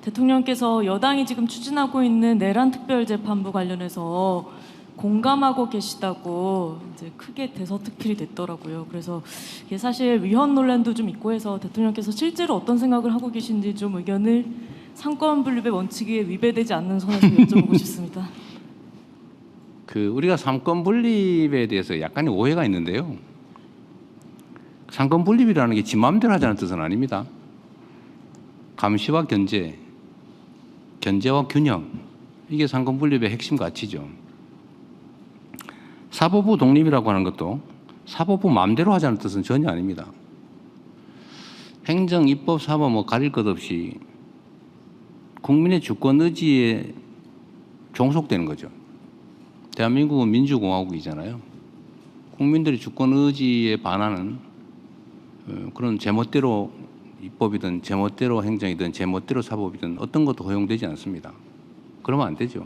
대통령께서 여당이 지금 추진하고 있는 내란 특별재판부 관련해서 공감하고 계시다고 이제 크게 대서특필이 됐더라고요. 그래서 이게 사실 위헌 논란도 좀 있고 해서 대통령께서 실제로 어떤 생각을 하고 계신지 좀 의견을 상권 분립의 원칙에 위배되지 않는 선에서 여쭤보고 싶습니다. 우리가 삼권 분립에 대해서 약간의 오해가 있는데요. 삼권 분립이라는 게 지 마음대로 하자는 뜻은 아닙니다. 감시와 견제, 견제와 균형, 이게 삼권 분립의 핵심 가치죠. 사법부 독립이라고 하는 것도 사법부 마음대로 하자는 뜻은 전혀 아닙니다. 행정, 입법, 사법 뭐 가릴 것 없이 국민의 주권 의지에 종속되는 거죠. 대한민국은 민주공화국이잖아요. 국민들의 주권 의지에 반하는 그런 제멋대로 입법이든 제멋대로 행정이든 제멋대로 사법이든 어떤 것도 허용되지 않습니다. 그러면 안 되죠.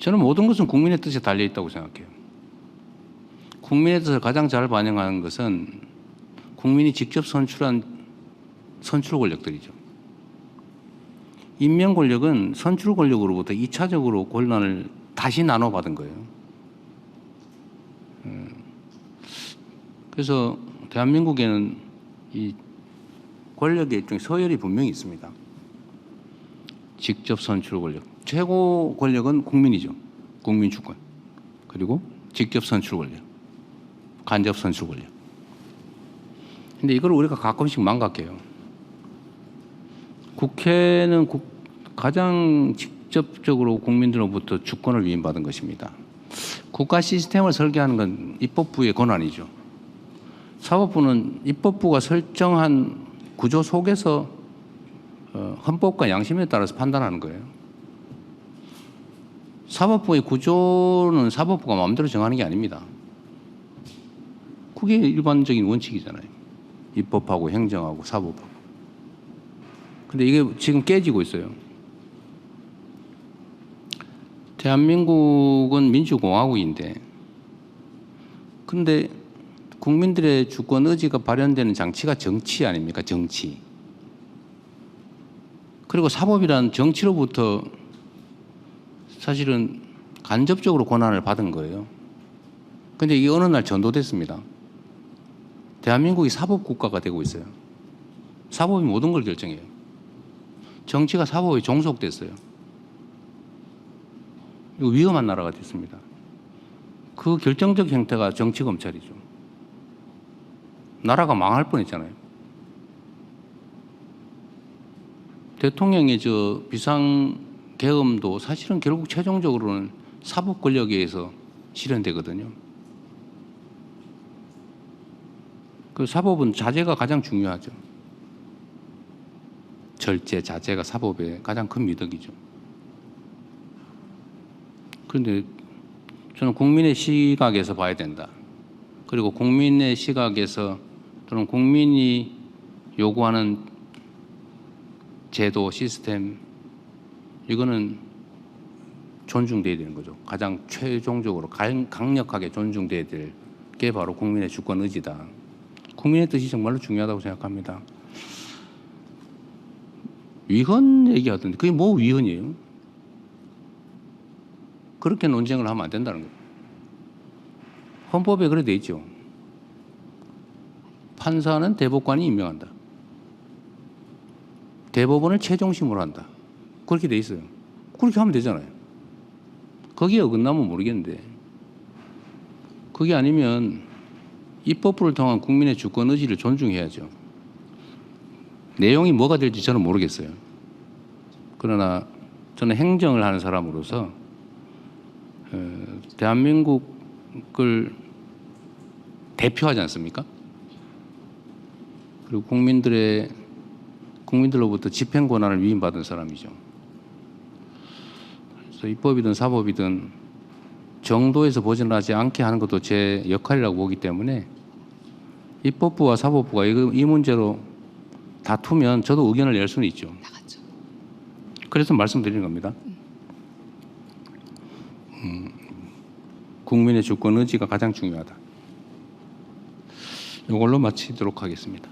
저는 모든 것은 국민의 뜻에 달려 있다고 생각해요. 국민의 뜻을 가장 잘 반영하는 것은 국민이 직접 선출한 선출 권력들이죠. 임명 권력은 선출 권력으로부터 2차적으로 권한을 다시 나눠받은 거예요. 그래서 대한민국에는 이 권력의 일종의 서열이 분명히 있습니다. 직접 선출 권력. 최고 권력은 국민이죠. 국민 주권. 그리고 직접 선출 권력. 간접 선출 권력. 근데 이걸 우리가 가끔씩 망각해요. 국회는 가장 직접적으로 국민들로부터 주권을 위임받은 것입니다. 국가 시스템을 설계하는 건 입법부의 권한이죠. 사법부는 입법부가 설정한 구조 속에서 헌법과 양심에 따라서 판단하는 거예요. 사법부의 구조는 사법부가 마음대로 정하는 게 아닙니다. 그게 일반적인 원칙이잖아요. 입법하고 행정하고 사법하고. 근데 이게 지금 깨지고 있어요. 대한민국은 민주공화국인데 근데 국민들의 주권 의지가 발현되는 장치가 정치 아닙니까? 정치. 그리고 사법이란 정치로부터 사실은 간접적으로 권한을 받은 거예요. 근데 이게 어느 날 전도됐습니다. 대한민국이 사법국가가 되고 있어요. 사법이 모든 걸 결정해요. 정치가 사법에 종속됐어요. 이거 위험한 나라가 됐습니다. 그 결정적 형태가 정치검찰이죠. 나라가 망할 뻔했잖아요. 대통령의 비상계엄도 사실은 결국 최종적으로는 사법 권력에 의해서 실현되거든요. 그 사법은 자제가 가장 중요하죠. 절제, 자제가 사법의 가장 큰 미덕이죠. 그런데 저는 국민의 시각에서 봐야 된다. 그리고 국민의 시각에서 또는 국민이 요구하는 제도, 시스템, 이거는 존중돼야 되는 거죠. 가장 최종적으로 강력하게 존중돼야 될 게 바로 국민의 주권 의지다. 국민의 뜻이 정말로 중요하다고 생각합니다. 위헌 얘기하던데 그게 뭐 위헌이에요? 그렇게 논쟁을 하면 안 된다는 거예요. 헌법에 그래 돼 있죠. 판사는 대법관이 임명한다. 대법원을 최종심으로 한다. 그렇게 돼 있어요. 그렇게 하면 되잖아요. 거기에 어긋나면 모르겠는데 그게 아니면 입법부를 통한 국민의 주권 의지를 존중해야죠. 내용이 뭐가 될지 저는 모르겠어요. 그러나 저는 행정을 하는 사람으로서 대한민국을 대표하지 않습니까? 그리고 국민들로부터 집행 권한을 위임받은 사람이죠. 그래서 입법이든 사법이든 정도에서 벗어나지 않게 하는 것도 제 역할이라고 보기 때문에 입법부와 사법부가 이 문제로 다투면 저도 의견을 낼 수는 있죠. 그래서 말씀드리는 겁니다. 국민의 주권 의지가 가장 중요하다. 이걸로 마치도록 하겠습니다.